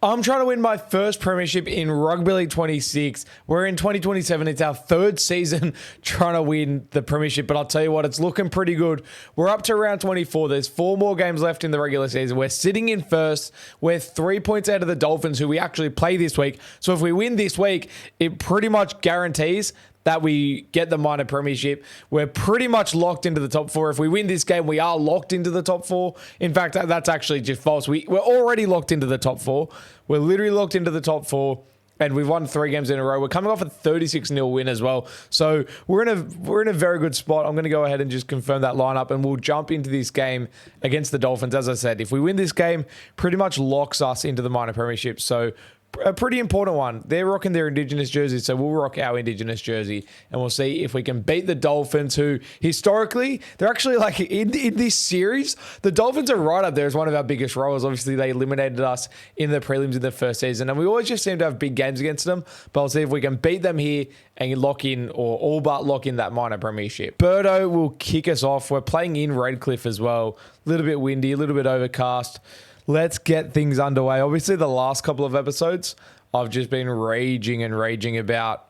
I'm trying to win my first premiership in Rugby League 26. We're in 2027. It's our third season trying to win the premiership, but I'll tell you what, it's looking pretty good. We're up to round 24. There's 4 more games left in the regular season. We're sitting in first. We're 3 points out of the Dolphins, who we actually play this week. So if we win this week, it pretty much guarantees that we get the minor premiership. We're pretty much locked into the top 4. If we win this game, we are locked into the top 4. In fact, that's actually just false. We're already locked into the top 4. We're literally locked into the top 4, and we've won 3 games in a row. We're coming off a 36-0 win as well. So we're in a very good spot. I'm going to go ahead and just confirm that lineup, and we'll jump into this game against the Dolphins. As I said, if we win this game, pretty much locks us into the minor premiership. So a pretty important one. They're rocking their Indigenous jersey, so we'll rock our Indigenous jersey, and we'll see if we can beat the Dolphins, who historically, they're actually like in this series, the Dolphins are right up there as one of our biggest rivals. Obviously, they eliminated us in the prelims in the first season, and we always just seem to have big games against them, but I'll see if we can beat them here and lock in, or all but lock in, that minor premiership. Birdo will kick us off. We're playing in Redcliffe as well. A little bit windy, a little bit overcast. Let's get things underway. Obviously, the last couple of episodes, I've just been raging about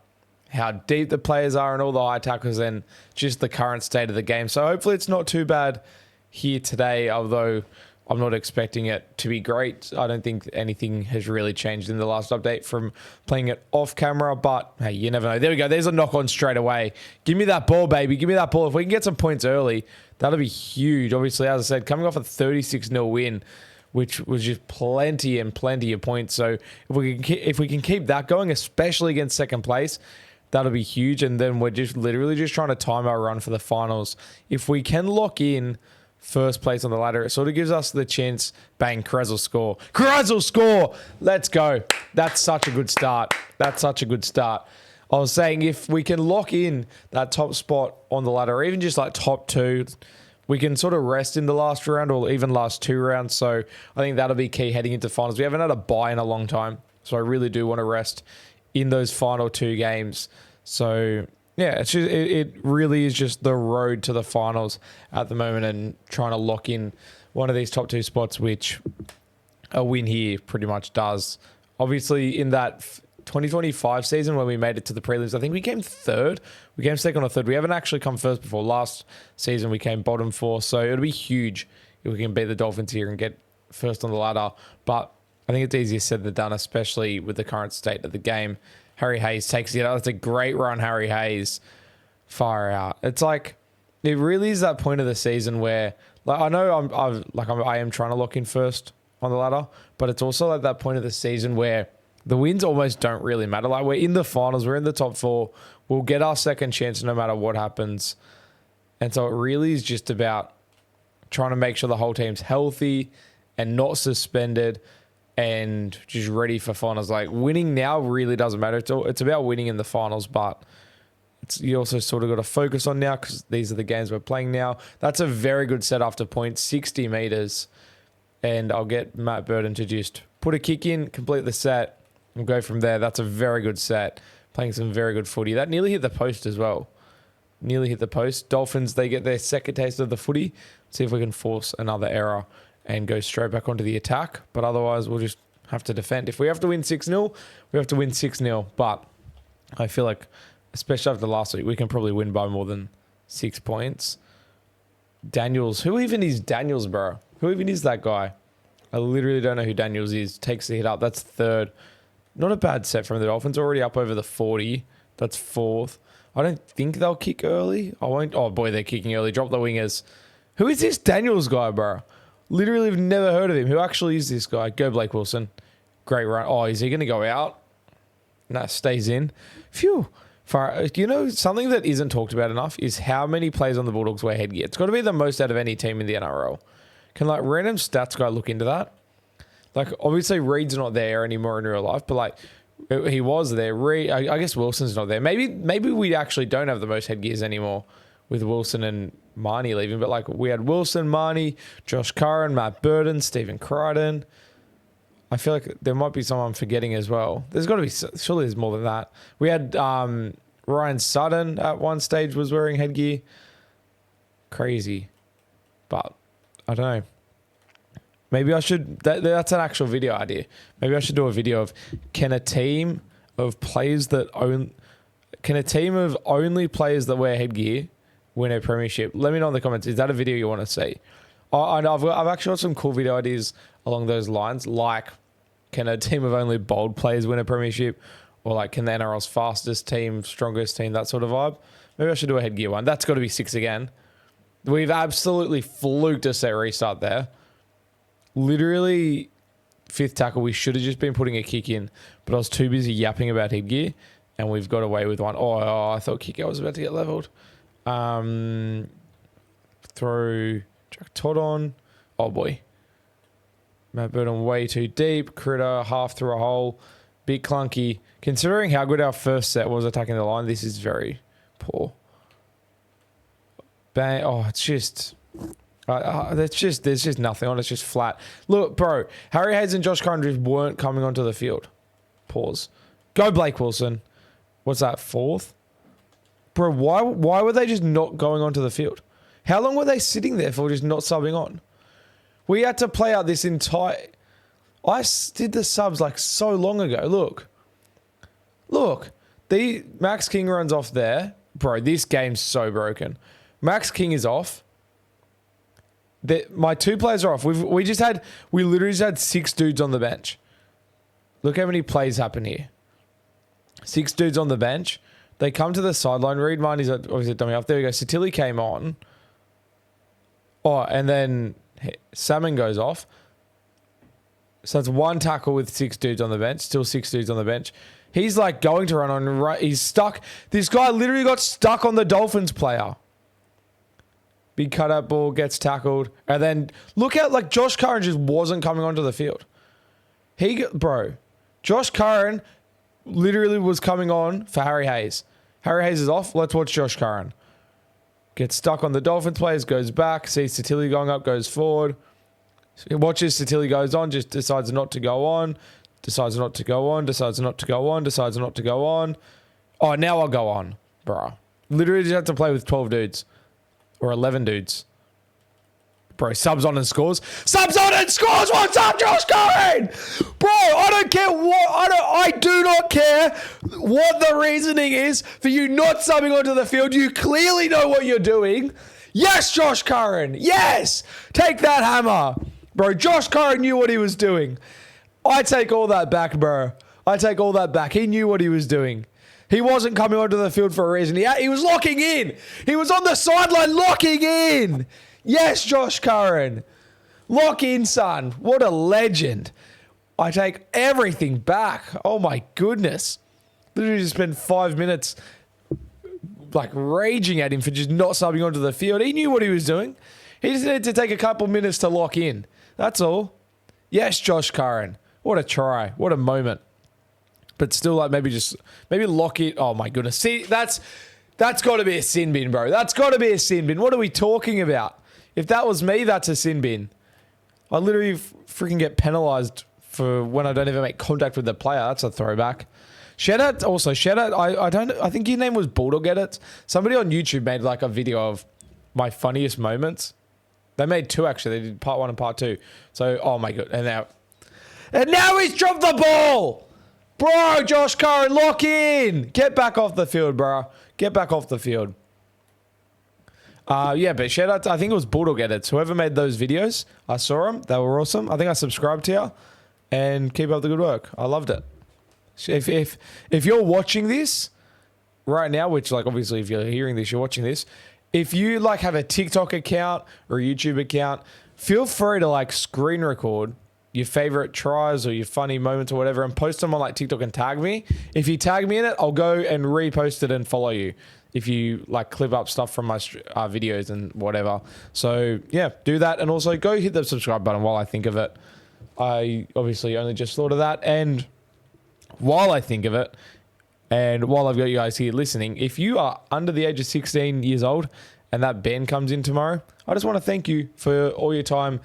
how deep the players are and all the high tackles and just the current state of the game. So hopefully it's not too bad here today, although I'm not expecting it to be great. I don't think anything has really changed in the last update from playing it off camera, but hey, you never know. There we go. There's a knock on straight away. Give me that ball, baby. Give me that ball. If we can get some points early, that'll be huge. Obviously, as I said, coming off a 36-0 win, which was just plenty of points. So if we can keep that going, especially against second place, that'll be huge. And then we're just literally just trying to time our run for the finals. If we can lock in first place on the ladder, it sort of gives us the chance. Bang, Krez will score. Krez will score! Let's go. That's such a good start. I was saying, if we can lock in that top spot on the ladder, or even just like top 2, we can sort of rest in the last round or even last 2 rounds. So I think that'll be key heading into finals. We haven't had a bye in a long time, so I really do want to rest in those final 2 games. So yeah, it really is just the road to the finals at the moment, and trying to lock in one of these top 2 spots, which a win here pretty much does. Obviously, in that 2025 season when we made it to the prelims, I think we came 3rd. We came 2nd or 3rd. We haven't actually come first before. Last season we came bottom 4. So it'll be huge if we can beat the Dolphins here and get first on the ladder. But I think it's easier said than done, especially with the current state of the game. Harry Hayes takes it out. That's a great run, Harry Hayes. Far out. It's like, it really is that point of the season where, like, I know I am trying to lock in first on the ladder, but it's also like that point of the season where the wins almost don't really matter. Like, we're in the finals, we're in the top 4. We'll get our second chance no matter what happens. And so it really is just about trying to make sure the whole team's healthy and not suspended and just ready for finals. Like, winning now really doesn't matter. It's about winning in the finals, but you also sort of got to focus on now, because these are the games we're playing now. That's a very good set after points, 60 meters. And I'll get Matt Burden to just put a kick in, complete the set, and go from there. That's a very good set. Playing some very good footy. That nearly hit the post as well. Nearly hit the post. Dolphins, they get their second taste of the footy. See if we can force another error and go straight back onto the attack. But otherwise, we'll just have to defend. If we have to win 6-0, we have to win 6-0. But I feel like, especially after last week, we can probably win by more than 6 points. Daniels. Who even is Daniels, bro? Who even is that guy? I literally don't know who Daniels is. Takes the hit up. That's 3rd. Not a bad set from the Dolphins. Already up over the 40. That's 4th. I don't think they'll kick early. I won't. Oh, boy, they're kicking early. Drop the wingers. Who is this Daniels guy, bro? Literally have never heard of him. Who actually is this guy? Go Blake Wilson. Great run. Oh, is he going to go out? No, stays in. Phew. You know, something that isn't talked about enough is how many players on the Bulldogs wear headgear. It's got to be the most out of any team in the NRL. Can, like, random stats guy look into that? Like, obviously Reed's not there anymore in real life, but like, he was there. I guess Wilson's not there. Maybe we actually don't have the most headgears anymore with Wilson and Marnie leaving. But like, we had Wilson, Marnie, Josh Curran, Matt Burden, Stephen Crichton. I feel like there might be someone I'm forgetting as well. There's got to be, surely there's more than that. We had Ryan Sutton at one stage was wearing headgear. Crazy. But I don't know. Maybe I should. That's an actual video idea. Maybe I should do a video of can a team of only players that wear headgear win a premiership? Let me know in the comments. Is that a video you want to see? I know I've actually got some cool video ideas along those lines. Like, can a team of only bold players win a premiership? Or like, can the NRL's fastest team, strongest team, that sort of vibe? Maybe I should do a headgear one. That's got to be 6 again. We've absolutely fluked a set restart there. Literally, 5th tackle, we should have just been putting a kick in, but I was too busy yapping about headgear, and we've got away with one. Oh, I thought kick out was about to get leveled. Throw Jack Todd on. Oh, boy. Matt Burton way too deep. Critter half through a hole. Bit clunky. Considering how good our first set was attacking the line, this is very poor. Bang. Oh, it's just... there's just nothing on it. It's just flat. Look, bro, Harry Hayes and Josh Curran just weren't coming onto the field. Pause. Go Blake Wilson. What's that, 4th? Bro, why were they just not going onto the field? How long were they sitting there for just not subbing on? We had to play out this entire... I did the subs like so long ago. Look. The Max King runs off there. Bro, this game's so broken. Max King is off. My 2 players are off. We literally just had 6 dudes on the bench. Look how many plays happen here. 6 dudes on the bench. They come to the sideline. Reed Marnie's obviously dummy off. There we go. Satilli came on. Oh, and then Salmon goes off. So that's 1 tackle with 6 dudes on the bench. Still 6 dudes on the bench. He's like going to run on. He's stuck. This guy literally got stuck on the Dolphins player. Big cutout ball, gets tackled. And then look at, like, Josh Curran just wasn't coming onto the field. Josh Curran literally was coming on for Harry Hayes. Harry Hayes is off. Let's watch Josh Curran. Gets stuck on the Dolphins players, goes back, sees Satilli going up, goes forward. Watches Satilli goes on, just decides not to go on. Decides not to go on, decides not to go on, decides not to go on. Oh, now I'll go on, bro. Literally just have to play with 12 dudes. Or 11 dudes. Bro, subs on and scores. Subs on and scores! What's up, Josh Curran? Bro, I do not care what the reasoning is for you not subbing onto the field. You clearly know what you're doing. Yes, Josh Curran. Yes! Take that hammer. Bro, Josh Curran knew what he was doing. I take all that back, bro. I take all that back. He knew what he was doing. He wasn't coming onto the field for a reason. He was locking in. He was on the sideline locking in. Yes, Josh Curran. Lock in, son. What a legend. I take everything back. Oh, my goodness. Literally just spent 5 minutes like raging at him for just not subbing onto the field. He knew what he was doing. He just needed to take a couple minutes to lock in. That's all. Yes, Josh Curran. What a try. What a moment. But still, like, maybe lock it. Oh, my goodness. See, that's got to be a sin bin, bro. That's got to be a sin bin. What are we talking about? If that was me, that's a sin bin. I literally freaking get penalized for when I don't even make contact with the player. That's a throwback. Shout out. I think your name was Bulldog Edits. Somebody on YouTube made like a video of my funniest moments. They made 2, actually. They did part 1 and part 2. So, oh, my God. And now he's dropped the ball. Bro, Josh Curran, lock in. Get back off the field, bro. Get back off the field. Yeah, but shout out to, I think it was Bulldog Edits. Whoever made those videos, I saw them. They were awesome. I think I subscribed to you. And keep up the good work. I loved it. If you're watching this right now, which, like, obviously if you're hearing this, you're watching this. If you, like, have a TikTok account or a YouTube account, feel free to, like, screen record your favorite tries or your funny moments or whatever and post them on like TikTok and tag me. If you tag me in it, I'll go and repost it and follow you. If you like clip up stuff from my videos and whatever. So yeah, do that. And also go hit the subscribe button while I think of it. I obviously only just thought of that. And while I think of it, and while I've got you guys here listening, if you are under the age of 16 years old and that band comes in tomorrow, I just want to thank you for all your time.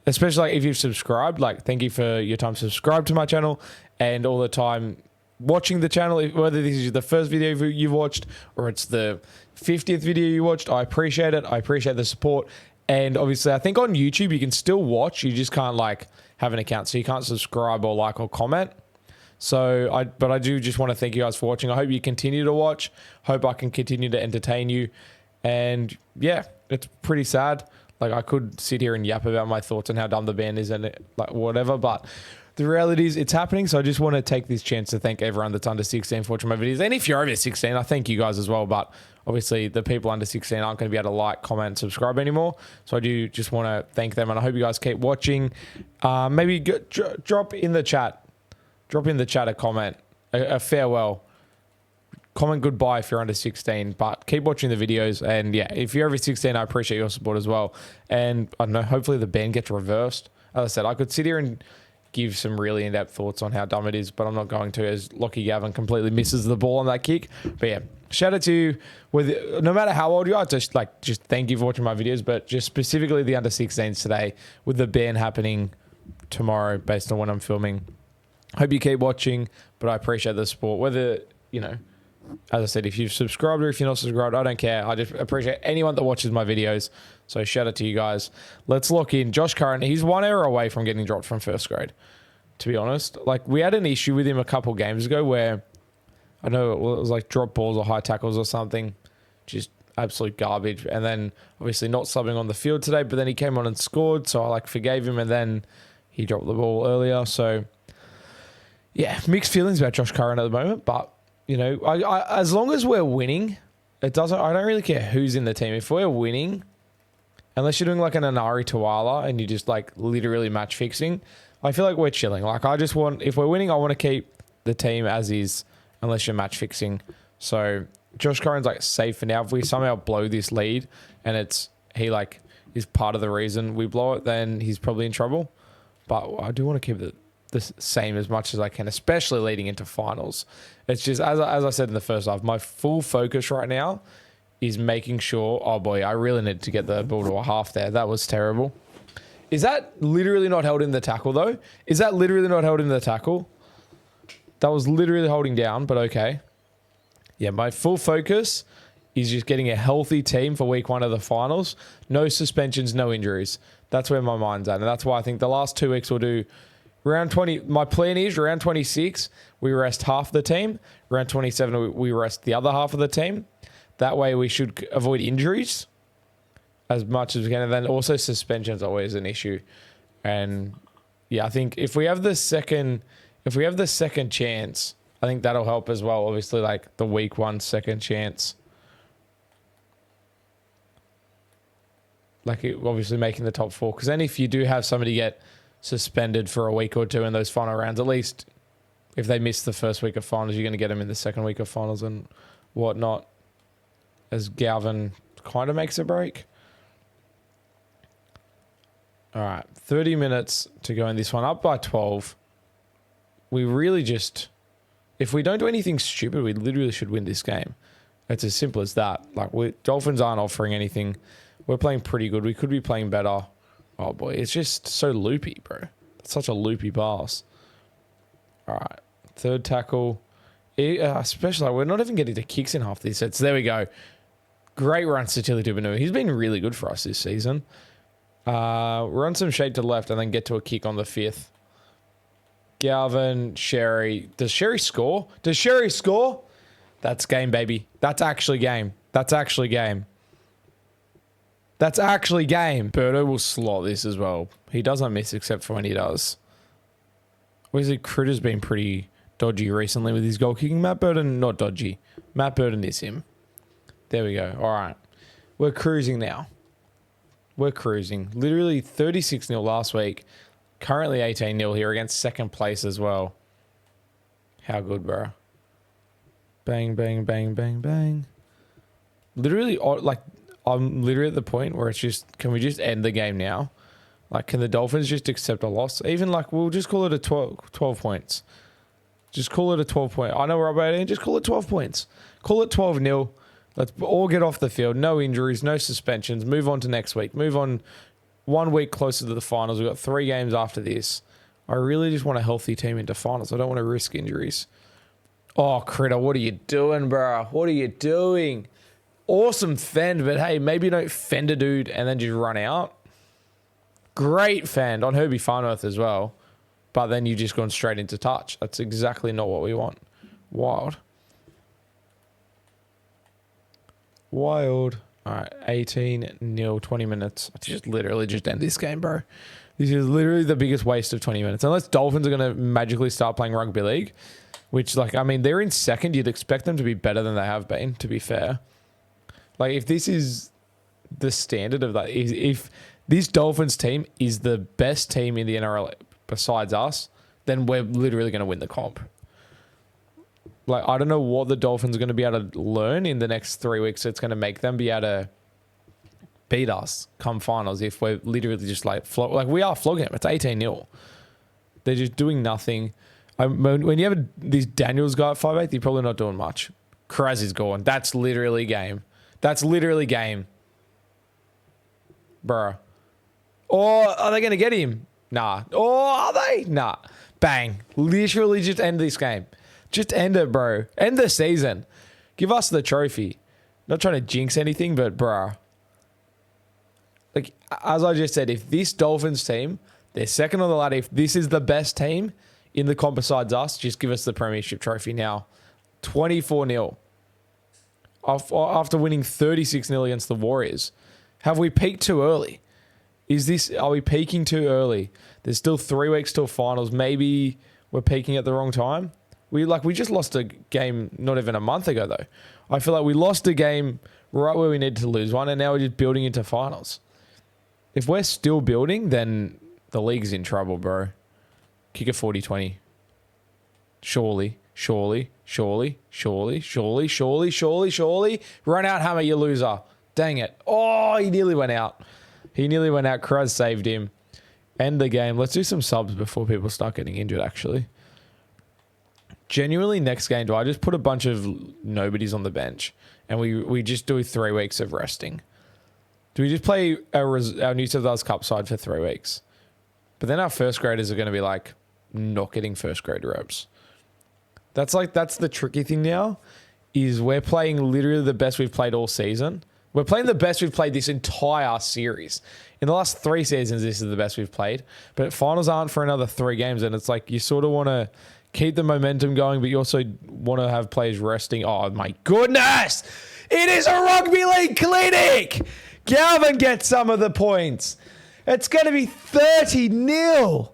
Especially like if you've subscribed, like thank you for your time subscribe to my channel and all the time watching the channel, whether this is the first video you've watched or it's the 50th video you watched. I appreciate it. I appreciate the support. And obviously, I think on YouTube, you can still watch. You just can't like have an account. So you can't subscribe or like or comment. But I do just want to thank you guys for watching. I hope you continue to watch. Hope I can continue to entertain you. And yeah, it's pretty sad. Like I could sit here and yap about my thoughts on how dumb the ban is and like whatever, but the reality is it's happening. So I just want to take this chance to thank everyone that's under 16 for watching my videos. And if you're over 16, I thank you guys as well. But obviously the people under 16 aren't going to be able to like, comment, and subscribe anymore. So I do just want to thank them. And I hope you guys keep watching. Maybe drop in the chat. Drop in the chat a comment, a farewell. Comment goodbye if you're under 16, but keep watching the videos. And yeah, if you're over 16, I appreciate your support as well. And I don't know, hopefully the ban gets reversed. As I said, I could sit here and give some really in-depth thoughts on how dumb it is, but I'm not going to, as Lockie Gavin completely misses the ball on that kick. But yeah, shout out to you. No matter how old you are, just thank you for watching my videos, but just specifically the under 16s today with the ban happening tomorrow based on when I'm filming. Hope you keep watching, but I appreciate the support. Whether, you know, as I said, if you've subscribed or if you're not subscribed, I don't care. I just appreciate anyone that watches my videos. So shout out to you guys. Let's lock in Josh Curran. He's 1 error away from getting dropped from first grade, to be honest. Like, we had an issue with him a couple games ago where, I know it was like drop balls or high tackles or something. Just absolute garbage. And then, obviously, not subbing on the field today, but then he came on and scored. So I, forgave him, and then he dropped the ball earlier. So, yeah, mixed feelings about Josh Curran at the moment, but you know, I as long as we're winning, I don't really care who's in the team. If we're winning, unless you're doing like an Anari Tuala and you're just like literally match fixing, I feel like we're chilling. Like if we're winning, I want to keep the team as is, unless you're match fixing. So Josh Curran's like safe for now. If we somehow blow this lead and he is part of the reason we blow it, then he's probably in trouble. But I do want to keep the same as much as I can, especially leading into finals. It's just, as I said in the first half, my full focus right now is making sure, oh boy, I really need to get the ball to a half there. That was terrible. Is that literally not held in the tackle though? Is that literally not held in the tackle? That was literally holding down, but okay. Yeah, my full focus is just getting a healthy team for week 1 of the finals. No suspensions, no injuries. That's where my mind's at. And that's why I think the last 2 weeks we'll do round 20. My plan is round 26, we rest half the team. Round 27, we rest the other half of the team. That way we should avoid injuries as much as we can. And then also suspensions are always an issue. And yeah, I think if we have the second chance, I think that'll help as well. Obviously, like the week 1 second chance. Like obviously making the top 4. Because then if you do have somebody get suspended for a week or 2 in those final rounds, at least if they miss the first week of finals, you're going to get them in the second week of finals and whatnot, as Galvin kind of makes a break. All right, 30 minutes to go in this one, up by 12. We really just, if we don't do anything stupid, we literally should win this game. It's as simple as that. Like, Dolphins aren't offering anything. We're playing pretty good. We could be playing better. Oh boy, it's just so loopy, bro. It's such a loopy pass. All right, third tackle. Especially, like, we're not even getting to kicks in half these sets. There we go. Great run to Tili Tupanu. He's been really good for us this season. Run some shade to the left and then get to a kick on the 5th. Galvin, Sherry. Does Sherry score? Does Sherry score? That's game, baby. That's actually game. That's actually game. That's actually game. Birdo will slot this as well. He doesn't miss except for when he does. Obviously, Critter's been pretty dodgy recently with his goal kicking. Matt Burton, not dodgy. Matt Burton is him. There we go. All right. We're cruising now. We're cruising. Literally 36-0 last week. Currently 18-0 here against second place as well. How good, bro. Bang, bang, bang, bang, bang. Literally, like, I'm literally at the point where it's just, can we just end the game now? Like, can the Dolphins just accept a loss? Even like, we'll just call it a 12 points. Just call it a 12 point. I know we're up 18. Just call it 12 points. Call it 12-0. Let's all get off the field. No injuries, no suspensions. Move on to next week. Move on 1 week closer to the finals. We've got 3 games after this. I really just want a healthy team into finals. I don't want to risk injuries. Oh, Critter, what are you doing, bro? What are you doing? Awesome fend, but hey, maybe you don't fend a dude and then just run out. Great fend on Herbie Farnworth as well. But then you've just gone straight into touch. That's exactly not what we want. Wild. Wild. All right, 18-0, 20 minutes. Just literally just end this game, bro. This is literally the biggest waste of 20 minutes. Unless Dolphins are going to magically start playing Rugby League, which, like, I mean, they're in second. You'd expect them to be better than they have been, to be fair. Like, if this is the standard of that, if this Dolphins team is the best team in the NRL besides us, then we're literally going to win the comp. Like, I don't know what the Dolphins are going to be able to learn in the next 3 weeks. It's going to make them be able to beat us come finals if we're literally just like we are flogging them. It's 18-0. They're just doing nothing. When you have these Daniels guy at 5'8", you're probably not doing much. Kraz is gone. That's literally game. That's literally game. Bruh. Or are they going to get him? Nah. Or are they? Nah. Bang. Literally just end this game. Just end it, bro. End the season. Give us the trophy. Not trying to jinx anything, but bruh. Like, as I just said, if this Dolphins team, they're second on the ladder, if this is the best team in the comp besides us, just give us the premiership trophy now. 24-0. After winning 36-0 against the Warriors. Have we peaked too early? Are we peaking too early? There's still 3 weeks till finals. Maybe we're peaking at the wrong time. We just lost a game not even a month ago, though. I feel like we lost a game right where we needed to lose one, and now we're just building into finals. If we're still building, then the league's in trouble, bro. Kick a 40-20. Surely. Run out, Hammer, you loser. Dang it. Oh, he nearly went out. Kraz saved him. End the game. Let's do some subs before people start getting injured, actually. Genuinely, next game, do I just put a bunch of nobodies on the bench and we just do 3 weeks of resting? Do we just play our New South Wales Cup side for 3 weeks? But then our first graders are going to be like not getting first grade reps. That's the tricky thing now, is we're playing literally the best we've played all season. We're playing the best we've played this entire series. In the last 3 seasons, this is the best we've played. But finals aren't for another 3 games, and it's like you sort of want to keep the momentum going, but you also want to have players resting. Oh, my goodness! It is a Rugby League clinic! Galvin gets some of the points. It's going to be 30-0.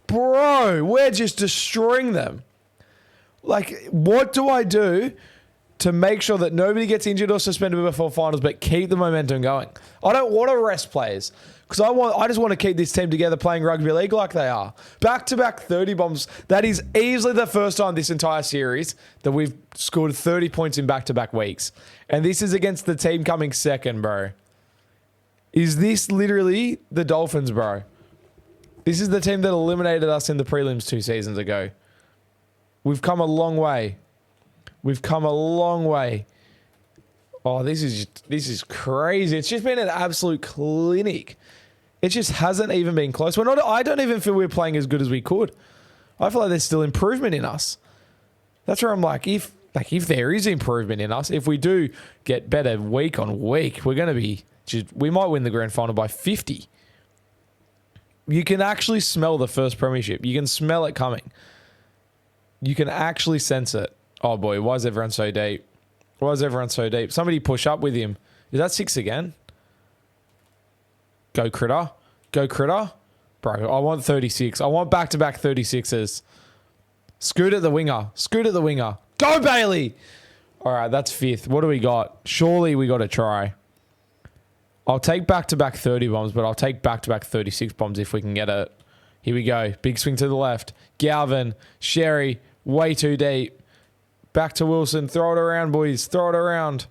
Bro, we're just destroying them. Like, what do I do to make sure that nobody gets injured or suspended before finals, but keep the momentum going? I don't want to rest players because I just want to keep this team together playing Rugby League like they are. Back-to-back 30 bombs. That is easily the first time this entire series that we've scored 30 points in back-to-back weeks. And this is against the team coming second, bro. Is this literally the Dolphins, bro? This is the team that eliminated us in the prelims 2 seasons ago. We've come a long way. Oh, this is crazy. It's just been an absolute clinic. It just hasn't even been close. I don't even feel we're playing as good as we could. I feel like there's still improvement in us. That's where I'm like, if there is improvement in us, if we do get better week on week, we're going to be we might win the grand final by 50. You can actually smell the first premiership. You can smell it coming. You can actually sense it. Oh boy, why is everyone so deep? Somebody push up with him. Is that 6 again? Go Critter. Bro, I want 36. I want back-to-back 36s. Scoot at the winger. Go Bailey! All right, that's 5th. What do we got? Surely we got to try. I'll take back-to-back 30 bombs, but I'll take back-to-back 36 bombs if we can get it. Here we go. Big swing to the left. Galvin. Sherry. Way too deep. Back to Wilson. Throw it around, boys. Throw it around.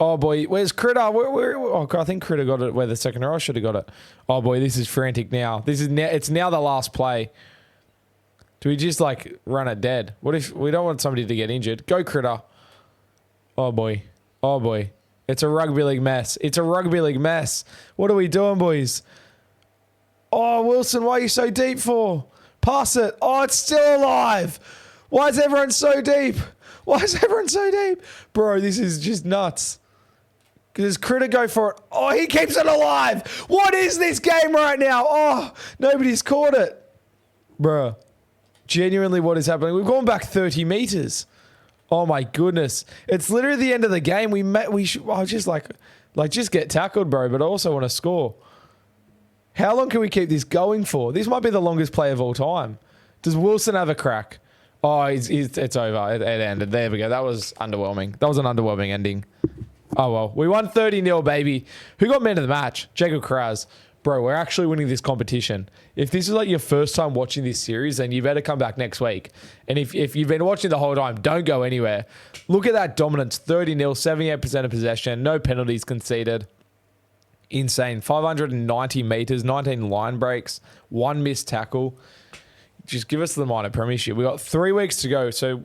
Oh, boy. Where's Critter? I think Critter got it where the second row should have got it. Oh, boy. This is frantic now. It's now the last play. Do we just, like, run it dead? What if we don't want somebody to get injured? Go, Critter. Oh, boy. It's a Rugby League mess. What are we doing, boys? Oh, Wilson, why are you so deep for? Pass it. Oh, it's still alive. Why is everyone so deep? Bro, this is just nuts. Does Critter go for it? Oh, he keeps it alive. What is this game right now? Oh, nobody's caught it. Bruh. Genuinely, what is happening? We've gone back 30 meters. Oh, my goodness. It's literally the end of the game. We should, I was just like, just get tackled, bro, but I also want to score. How long can we keep this going for? This might be the longest play of all time. Does Wilson have a crack? Oh, it's over. It ended. There we go. That was underwhelming. That was an underwhelming ending. Oh, well. We won 30-0, baby. Who got man of the match? Jacob Kraz. Bro, we're actually winning this competition. If this is like your first time watching this series, then you better come back next week. And if you've been watching the whole time, don't go anywhere. Look at that dominance. 30-0, 78% of possession. No penalties conceded. Insane. 590 meters, 19 line breaks, 1 missed tackle. Just give us the minor premiership. We got 3 weeks to go. So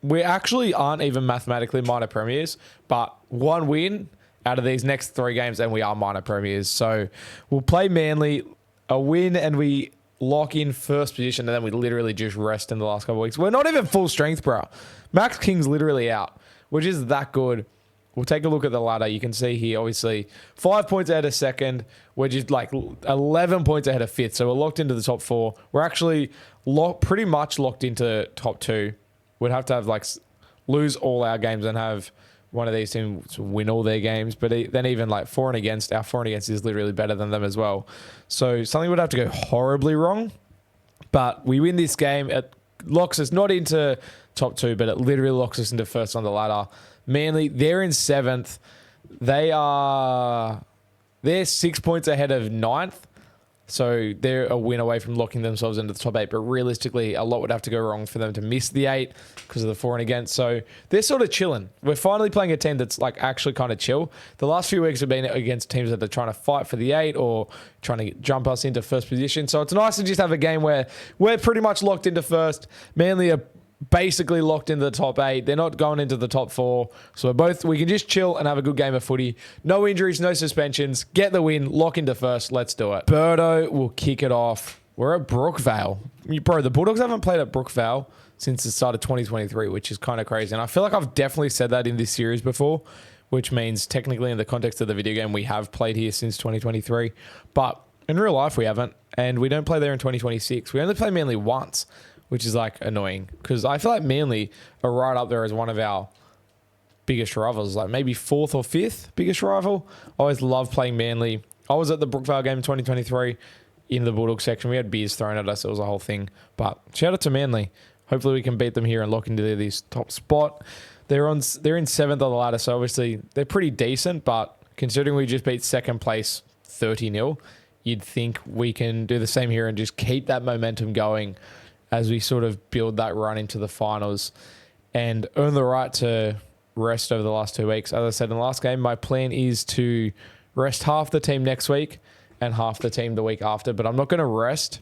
we actually aren't even mathematically minor premiers, but 1 win out of these next 3 games and we are minor premiers. So we'll play Manly, a win, and we lock in first position, and then we literally just rest in the last couple of weeks. We're not even full strength, bro. Max King's literally out, which is that good. We'll take a look at the ladder. You can see here, obviously, 5 points ahead of second. We're just like 11 points ahead of fifth. So we're locked into the top 4. We're actually pretty much locked into top 2. We'd have to have lose all our games and have one of these teams win all their games. But then even like for and against, our for and against is literally better than them as well. So something would have to go horribly wrong. But we win this game. It locks us not into top 2, but it literally locks us into first on the ladder. Manly, they're in 7th. They're 6 points ahead of 9th. So they're a win away from locking themselves into the top 8. But realistically, a lot would have to go wrong for them to miss the 8 because of the for and against. So they're sort of chilling. We're finally playing a team that's like actually kind of chill. The last few weeks have been against teams that are trying to fight for the 8 or trying to jump us into first position. So it's nice to just have a game where we're pretty much locked into first. Manly are basically locked into the top 8. They're not going into the top 4. So we can just chill and have a good game of footy. No injuries, no suspensions. Get the win, lock into first. Let's do it. Birdo will kick it off. We're at Brookvale. Bro, the Bulldogs haven't played at Brookvale since the start of 2023, which is kind of crazy. And I feel like I've definitely said that in this series before, which means technically in the context of the video game, we have played here since 2023. But in real life, we haven't. And we don't play there in 2026. We only play Manly once, which is like annoying because I feel like Manly are right up there as one of our biggest rivals, like maybe 4th or 5th biggest rival. I always love playing Manly. I was at the Brookvale game in 2023 in the Bulldog section. We had beers thrown at us. It was a whole thing. But shout out to Manly. Hopefully we can beat them here and lock into this top spot. They're in 7th on the ladder, so obviously they're pretty decent, but considering we just beat second place 30-0, you'd think we can do the same here and just keep that momentum going as we sort of build that run into the finals and earn the right to rest over the last 2 weeks. As I said in the last game, my plan is to rest half the team next week and half the team the week after, but I'm not going to rest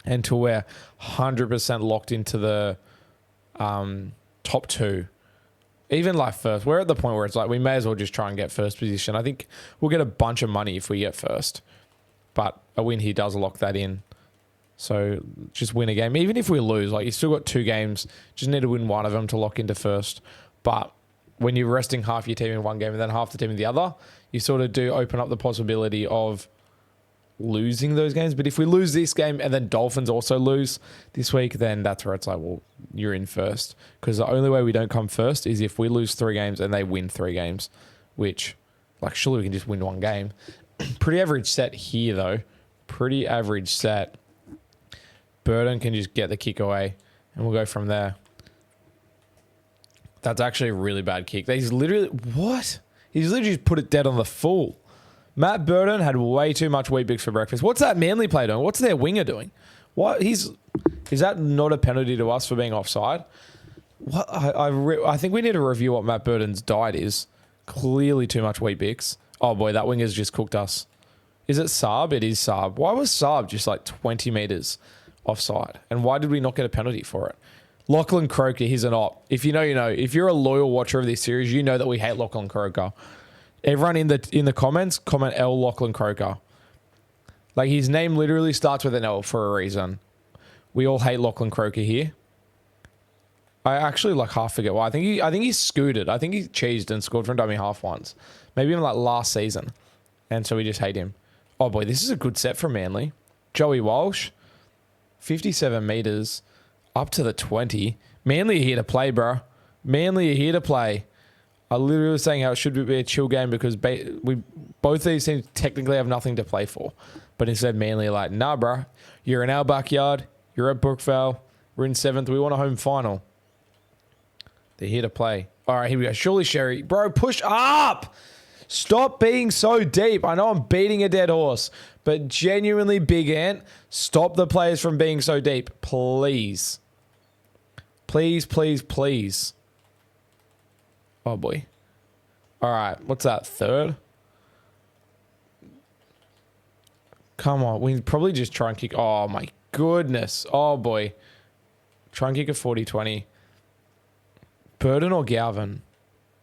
until we're 100% locked into the top 2. Even like first. We're at the point where it's like we may as well just try and get first position. I think we'll get a bunch of money if we get first, but a win here does lock that in. So just win a game. Even if we lose, like you still got 2 games, just need to win one of them to lock into first. But when you're resting half your team in one game and then half the team in the other, you sort of do open up the possibility of losing those games. But if we lose this game and then Dolphins also lose this week, then that's where it's like, well, you're in first. Because the only way we don't come first is if we lose 3 games and they win 3 games, which, like, surely we can just win 1 game. Pretty average set here, though. Pretty average set. Burden can just get the kick away and we'll go from there. That's actually a really bad kick. He's literally... What? He's literally just put it dead on the full. Matt Burden had way too much Wheat Bix for breakfast. What's that Manly play doing? What's their winger doing? What? Is that not a penalty to us for being offside? What? I think we need to review what Matt Burden's diet is. Clearly too much Wheat Bix. Oh boy, that winger's just cooked us. Is it Saab? It is Saab. Why was Saab just like 20 meters offside? And why did we not get a penalty for it? Lachlan Croker, he's an op. If you know, you know. If you're a loyal watcher of this series, you know that we hate Lachlan Croker. Everyone in the comments, comment L Lachlan Croker. Like, his name literally starts with an L for a reason. We all hate Lachlan Croker here. I actually like half forget why. I think he scooted. I think he cheesed and scored from dummy half once. Maybe even like last season. And so we just hate him. Oh boy, this is a good set from Manly. Joey Walsh, 57 meters, up to the 20. Manly are here to play, bro. Manly are here to play. I literally was saying how it should be a chill game because both these teams technically have nothing to play for. But instead, Manly are like, nah, bro. You're in our backyard. You're at Brookvale. We're in 7th. We want a home final. They're here to play. All right, here we go. Surely Sherry. Bro, push up. Stop being so deep. I know I'm beating a dead horse, but genuinely, Big Ant, stop the players from being so deep. Please. Please, please, please. Oh, boy. All right, what's that, 3rd? Come on. We probably just try and kick. Oh, my goodness. Oh, boy. Try and kick a 40-20. Burden or Galvin?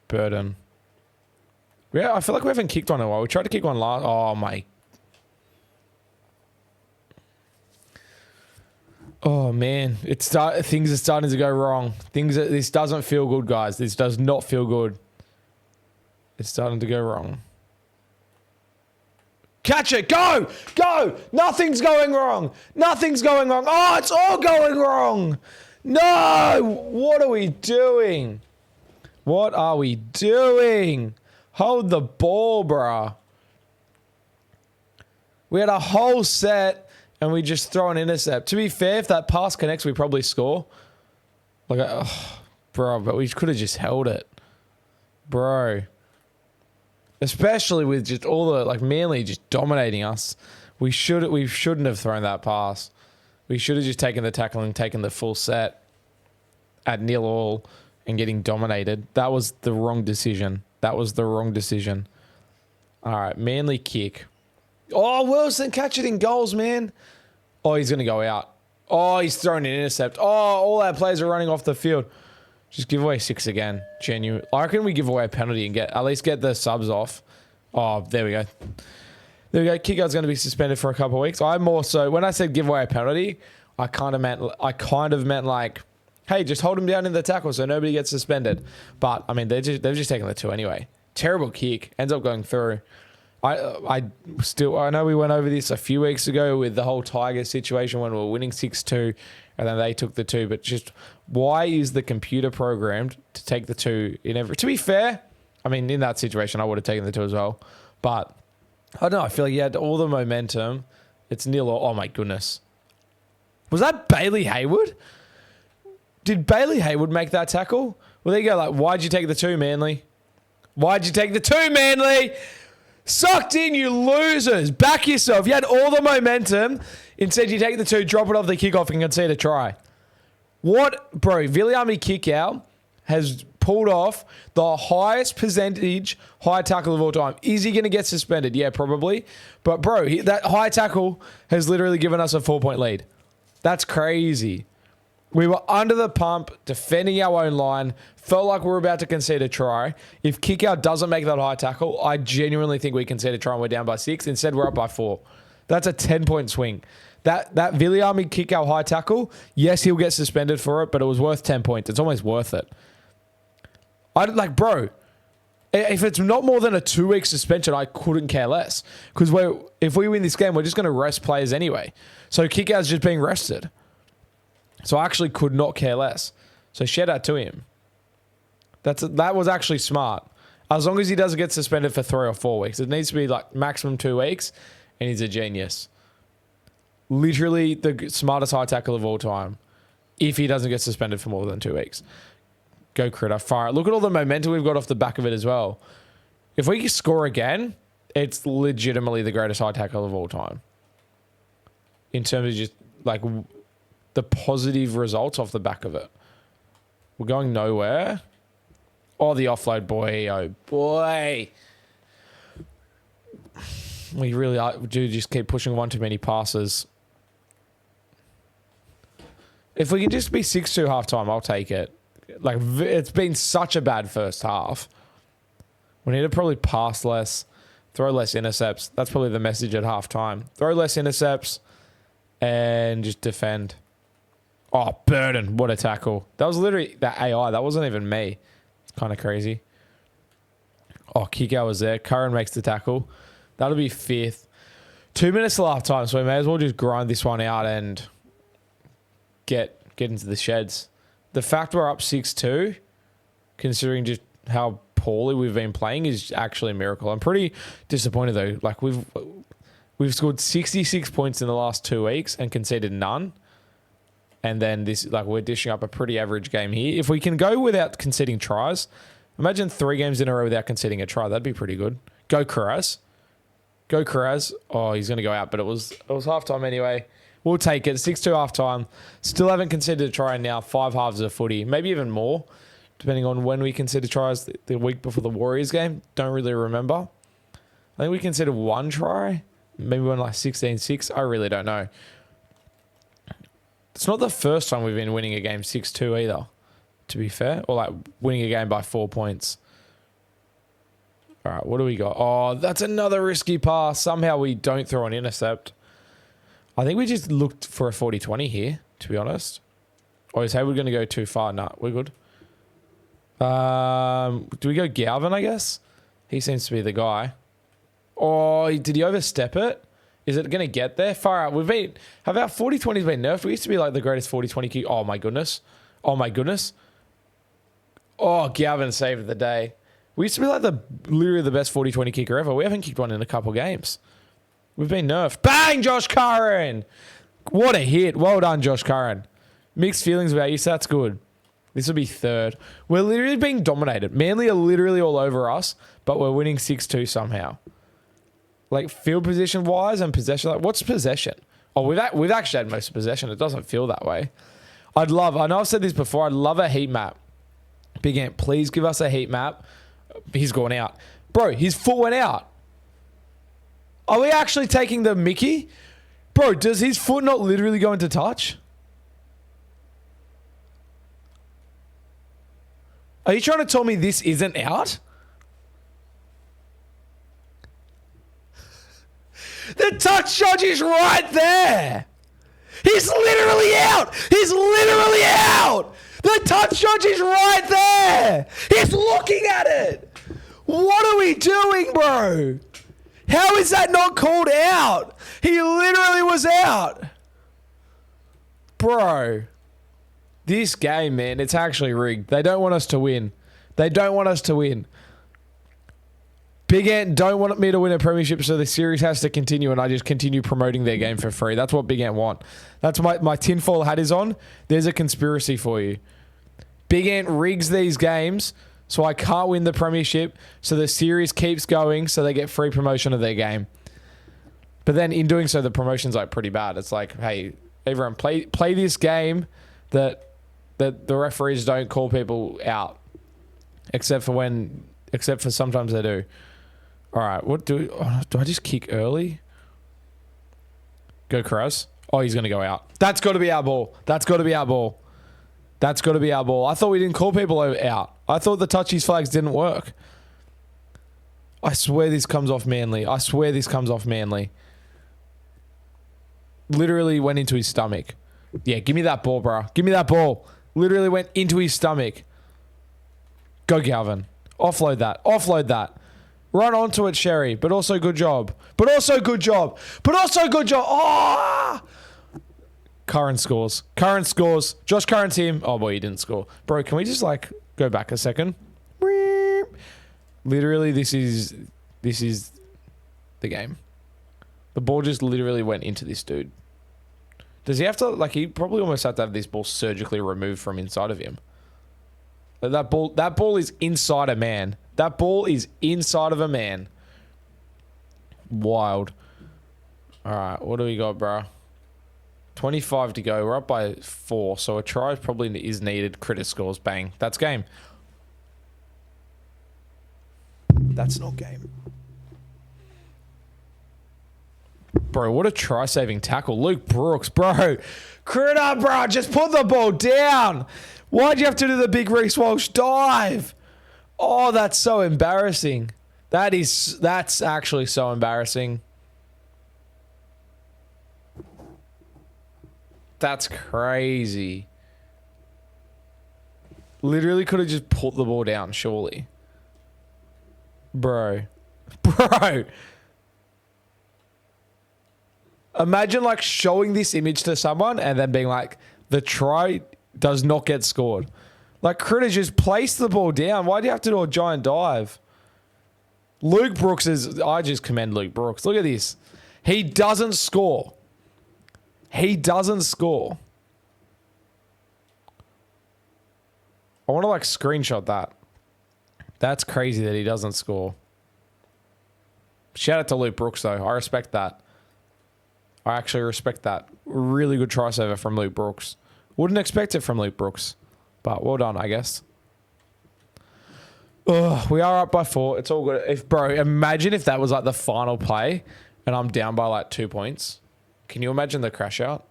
Burden. Yeah, I feel like we haven't kicked one in a while. We tried to kick one last. Oh, my. Oh, man. Things are starting to go wrong. This doesn't feel good, guys. This does not feel good. It's starting to go wrong. Catch it. Go. Go. Nothing's going wrong. Nothing's going wrong. Oh, it's all going wrong. No. What are we doing? What are we doing? Hold the ball, bruh. We had a whole set and we just throw an intercept. To be fair, if that pass connects, we probably score. Bro, but we could have just held it. Bro. Especially with just all the, Manly just dominating us. We shouldn't have thrown that pass. We should have just taken the tackle and taken the full set at 0-0 and getting dominated. That was the wrong decision. All right, Manly kick. Oh, Wilson, catch it in goals, man. Oh, he's going to go out. Oh, he's thrown an intercept. Oh, all our players are running off the field. Just give away 6 again. Genuine. I reckon we give away a penalty and at least get the subs off. Oh, there we go. There we go. Kickout's going to be suspended for a couple of weeks. When I said give away a penalty, I kind of meant like, hey, just hold him down in the tackle so nobody gets suspended. But I mean, they've just taken the 2 anyway. Terrible kick. Ends up going through. I know we went over this a few weeks ago with the whole Tiger situation when we were winning 6-2 and then they took the 2. But just why is the computer programmed to take the 2 in every? To be fair, I mean, in that situation, I would have taken the 2 as well. But I don't know. I feel like you had all the momentum. It's 0. Oh my goodness. Was that Bailey Hayward? Did Bailey Hayward make that tackle? Well, there you go. Why'd you take the 2, Manly? Why'd you take the 2, Manly? Sucked in, you losers. Back yourself. You had all the momentum. Instead, you take the 2, drop it off the kickoff, and concede a try. What? Bro, Viliami Kickout has pulled off the highest percentage high tackle of all time. Is he going to get suspended? Yeah, probably. But, bro, that high tackle has literally given us a 4-point lead. That's crazy. We were under the pump, defending our own line, felt like we were about to concede a try. If Kickout doesn't make that high tackle, I genuinely think we concede a try and we're down by 6. Instead, we're up by 4. That's a 10-point swing. That Viliami Kickout high tackle, yes, he'll get suspended for it, but it was worth 10 points. It's almost worth it. Bro, if it's not more than a 2-week suspension, I couldn't care less. Because if we win this game, we're just going to rest players anyway. So Kickout's just being rested. So I actually could not care less. So shout out to him. That was actually smart. As long as he doesn't get suspended for 3 or 4 weeks. It needs to be maximum 2 weeks, and he's a genius. Literally the smartest high tackle of all time. If he doesn't get suspended for more than 2 weeks. Go Critter. Fire. Look at all the momentum we've got off the back of it as well. If we score again, it's legitimately the greatest high tackle of all time. In terms of just the positive results off the back of it. We're going nowhere. Oh, the offload, boy. Oh, boy. We really do just keep pushing one too many passes. If we can just be 6-2 halftime, I'll take it. It's been such a bad first half. We need to probably pass less, throw less intercepts. That's probably the message at halftime. Throw less intercepts and just defend. Oh, Burden. What a tackle. That was literally that AI. That wasn't even me. It's kind of crazy. Oh, kick out was there. Curran makes the tackle. That'll be 5th. 2 minutes till half time, so we may as well just grind this one out and get into the sheds. The fact we're up 6-2, considering just how poorly we've been playing, is actually a miracle. I'm pretty disappointed though. Like we've scored 66 points in the last 2 weeks and conceded none. And then we're dishing up a pretty average game here. If we can go without conceding tries, imagine 3 games in a row without conceding a try. That'd be pretty good. Go Carras. Go Carras. Oh, he's going to go out, but it was halftime anyway. We'll take it. 6-2 halftime. Still haven't conceded a try now. 5 halves of footy. Maybe even more, depending on when we conceded tries the week before the Warriors game. Don't really remember. I think we conceded 1 try. Maybe we went like 16-6. I really don't know. It's not the first time we've been winning a game 6-2 either, to be fair. Or like winning a game by 4 points. All right, what do we got? Oh, that's another risky pass. Somehow we don't throw an intercept. I think we just looked for a 40-20 here, to be honest. Or is Hayward going to go too far? Nah, we're good. Do we go Galvin, I guess? He seems to be the guy. Oh, did he overstep it? Is it going to get there? Far out. Have our 40-20s been nerfed? We used to be like the greatest 40-20 kick. Oh, my goodness. Oh, my goodness. Oh, Galvin saved the day. We used to be like literally the best 40-20 kicker ever. We haven't kicked one in a couple games. We've been nerfed. Bang, Josh Curran. What a hit. Well done, Josh Curran. Mixed feelings about you, so that's good. This will be 3rd. We're literally being dominated. Manly are literally all over us, but we're winning 6-2 somehow. Like field position wise and possession. Like, what's possession? Oh, we've actually had most of possession. It doesn't feel that way. I know I've said this before. I'd love a heat map. Big Ant, please give us a heat map. He's gone out. Bro, his foot went out. Are we actually taking the mickey? Bro, does his foot not literally go into touch? Are you trying to tell me this isn't out? The touch judge is right there. He's literally out. He's literally out. The touch judge is right there. He's looking at it. What are we doing, bro? How is that not called out? He literally was out. Bro. This game, man, it's actually rigged. They don't want us to win. They don't want us to win. Big Ant don't want me to win a premiership, so the series has to continue and I just continue promoting their game for free. That's what Big Ant want. That's my tinfoil hat is on. There's a conspiracy for you. Big Ant rigs these games so I can't win the premiership, so the series keeps going so they get free promotion of their game. But then in doing so, the promotion's like pretty bad. It's like, hey, everyone play this game that the referees don't call people out. Except for sometimes they do. All right, do I just kick early? Go Carras. Oh, he's going to go out. That's got to be our ball. That's got to be our ball. That's got to be our ball. I thought we didn't call people out. I thought the touchies flags didn't work. I swear this comes off Manly. I swear this comes off Manly. Literally went into his stomach. Yeah, give me that ball, bro. Give me that ball. Literally went into his stomach. Go Galvin. Offload that. Offload that. Run onto it, Sherry. But also good job. But also good job. But also good job. Oh! Curran scores. Curran scores. Josh Curran's him. Oh, boy, he didn't score. Bro, can we just, like, go back a second? Literally, this is the game. The ball just literally went into this dude. Does he have to, like, he probably almost had to have this ball surgically removed from inside of him. That ball is inside a man. That ball is inside of a man. Wild. All right, what do we got, bro? 25 to go. We're up by 4, so a try probably is needed. Critter scores. Bang. That's game. That's not game. Bro, what a try-saving tackle. Luke Brooks, bro. Critter, bro, just put the ball down. Why'd you have to do the big Reece Walsh dive? Oh, that's so embarrassing. That's actually so embarrassing. That's crazy. Literally could have just put the ball down, surely. Bro. Imagine like showing this image to someone and then being like, the try does not get scored. Like, Critter, just place the ball down. Why do you have to do a giant dive? Luke Brooks is... I just commend Luke Brooks. Look at this. He doesn't score. He doesn't score. I want to, like, screenshot that. That's crazy that he doesn't score. Shout out to Luke Brooks, though. I respect that. I actually respect that. Really good try saver from Luke Brooks. Wouldn't expect it from Luke Brooks. But well done, I guess. Ugh, we are up by 4. It's all good. Bro, imagine if that was like the final play and I'm down by like 2 points. Can you imagine the crash out?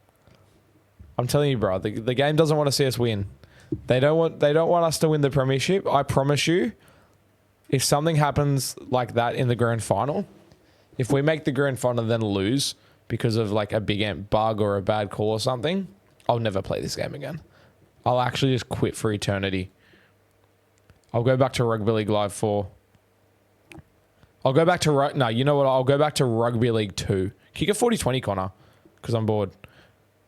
I'm telling you, bro, the game doesn't want to see us win. They don't want us to win the premiership. I promise you, if something happens like that in the grand final, if we make the grand final and then lose because of like a big bug or a bad call or something, I'll never play this game again. I'll actually just quit for eternity. I'll go back to Rugby League Live 4. I'll go back to... No, you know what? I'll go back to Rugby League 2. Kick a 40-20, Connor, because I'm bored.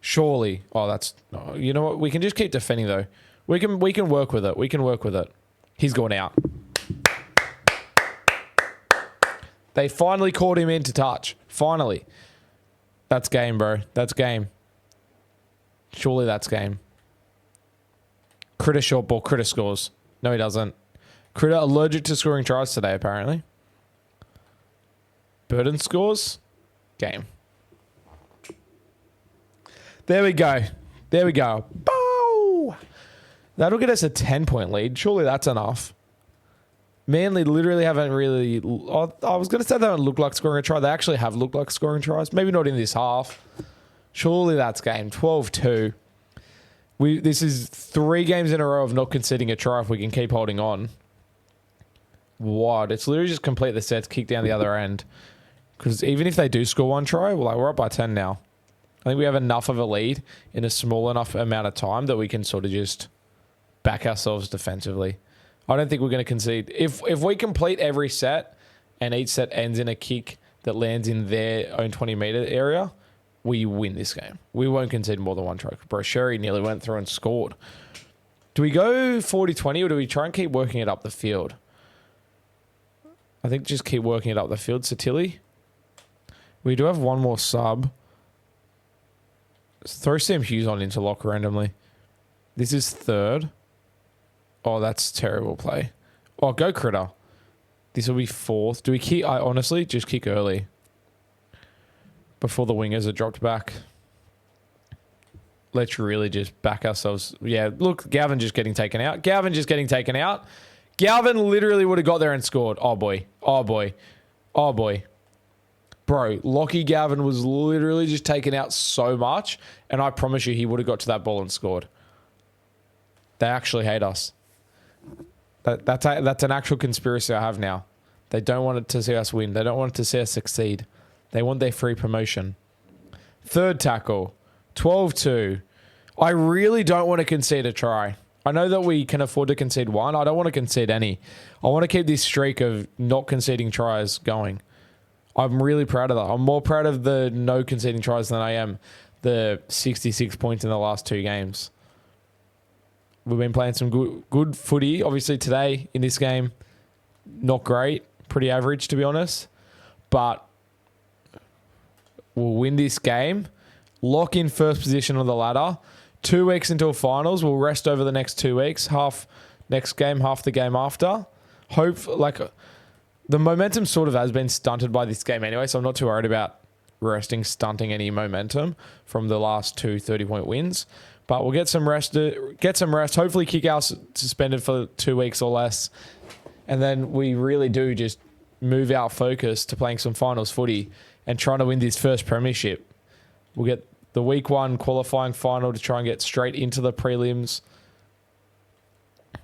Surely. Oh, that's... Oh, you know what? We can just keep defending, though. We can work with it. We can work with it. He's gone out. They finally called him in to touch. Finally. That's game, bro. That's game. Surely that's game. Critter short ball. Critter scores. No, he doesn't. Critter allergic to scoring tries today, apparently. Burden scores. Game. There we go. There we go. Bow! That'll get us a 10-point lead. Surely that's enough. Manly literally haven't really... I was going to say they don't look like scoring a try. They actually have looked like scoring tries. Maybe not in this half. Surely that's game. 12-2. This is 3 games in a row of not conceding a try if we can keep holding on. What? It's literally just complete the sets, kick down the other end. Because even if they do score 1 try, we're up by 10 now. I think we have enough of a lead in a small enough amount of time that we can sort of just back ourselves defensively. I don't think we're going to concede. If we complete every set and each set ends in a kick that lands in their own 20-meter area, we win this game. We won't concede more than 1 try. Bro, Sherry nearly went through and scored. Do we go 40-20 or do we try and keep working it up the field? I think just keep working it up the field. Satilli. We do have 1 more sub. Throw Sam Hughes on interlock randomly. This is 3rd. Oh, that's terrible play. Oh, go Critter. This will be 4th. Do we kick? I honestly just kick early. Before the wingers are dropped back. Let's really just back ourselves. Yeah, look, Gavin just getting taken out. Gavin just getting taken out. Galvin literally would have got there and scored. Oh, boy. Oh, boy. Oh, boy. Bro, Lockie Gavin was literally just taken out so much, and I promise you he would have got to that ball and scored. They actually hate us. That's an actual conspiracy I have now. They don't want it to see us win. They don't want it to see us succeed. They want their free promotion. 3rd tackle. 12-2. I really don't want to concede a try. I know that we can afford to concede 1. I don't want to concede any. I want to keep this streak of not conceding tries going. I'm really proud of that. I'm more proud of the no conceding tries than I am the 66 points in the last 2 games. We've been playing some good footy. Obviously today in this game, not great. Pretty average, to be honest. But we'll win this game. Lock in first position on the ladder. 2 weeks until finals. We'll rest over the next 2 weeks. Half next game, half the game after. The momentum sort of has been stunted by this game anyway, so I'm not too worried about stunting any momentum from the last 2 30-point wins. But we'll get some rest. Hopefully kick our suspended for 2 weeks or less. And then we really do just move our focus to playing some finals footy and trying to win this first premiership. We'll get the week 1 qualifying final to try and get straight into the prelims.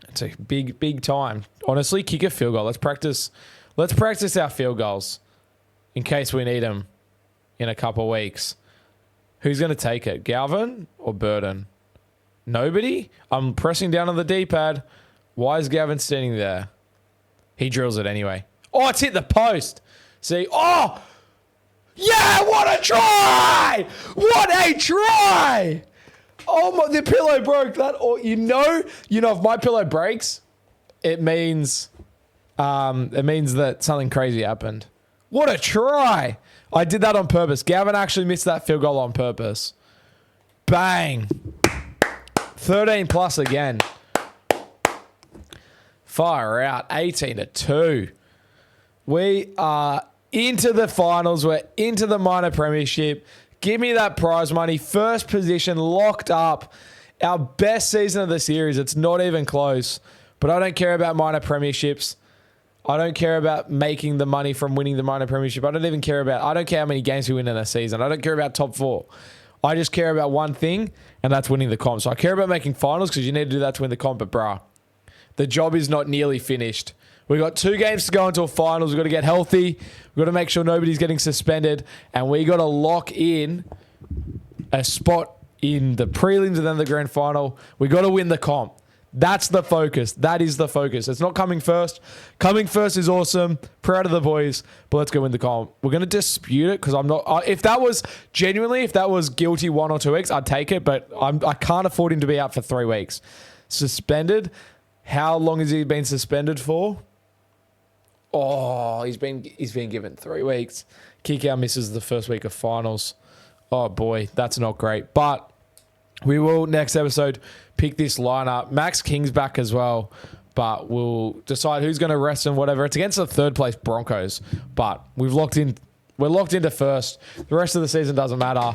It's a big time. Honestly, kick a field goal. Let's practice our field goals in case we need them in a couple of weeks. Who's going to take it? Galvin or Burden? Nobody? I'm pressing down on the D-pad. Why is Gavin standing there? He drills it anyway. Oh, it's hit the post. See? Oh! Yeah, what a try! What a try! Oh, my, the pillow broke. That, or you know, if my pillow breaks, it means that something crazy happened. What a try! I did that on purpose. Gavin actually missed that field goal on purpose. Bang! 13 plus again. Fire out. 18-2. We are into the finals. We're into the minor premiership. Give me that prize money. First position locked up. Our best season of the series. It's not even close. But I don't care about minor premierships. I don't care about making the money from winning the minor premiership. I don't care how many games we win in a season. I don't care about top 4. I just care about one thing, and that's winning the comp. So I care about making finals because you need to do that to win the comp. But bruh, the job is not nearly finished. We've got 2 games to go into a finals. We've got to get healthy. We've got to make sure nobody's getting suspended. And we got to lock in a spot in the prelims and then the grand final. We got to win the comp. That's the focus. That is the focus. It's not coming first. Coming first is awesome. Proud of the boys. But let's go win the comp. We're going to dispute it because I'm not... if that was guilty 1 or 2 weeks, I'd take it. But I can't afford him to be out for 3 weeks. Suspended. How long has he been suspended for? Oh, he's been given 3 weeks. Kick out misses the first week of finals. Oh boy, that's not great. But we will next episode pick this lineup. Max King's back as well, but we'll decide who's going to rest and whatever. It's against the 3rd place Broncos, but we're locked into first. The rest of the season doesn't matter.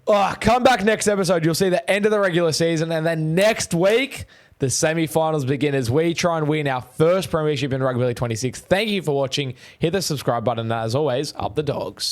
Oh, come back next episode. You'll see the end of the regular season, and then next week the semi-finals begin as we try and win our first premiership in Rugby League 26. Thank you for watching. Hit the subscribe button, and as always, up the dogs.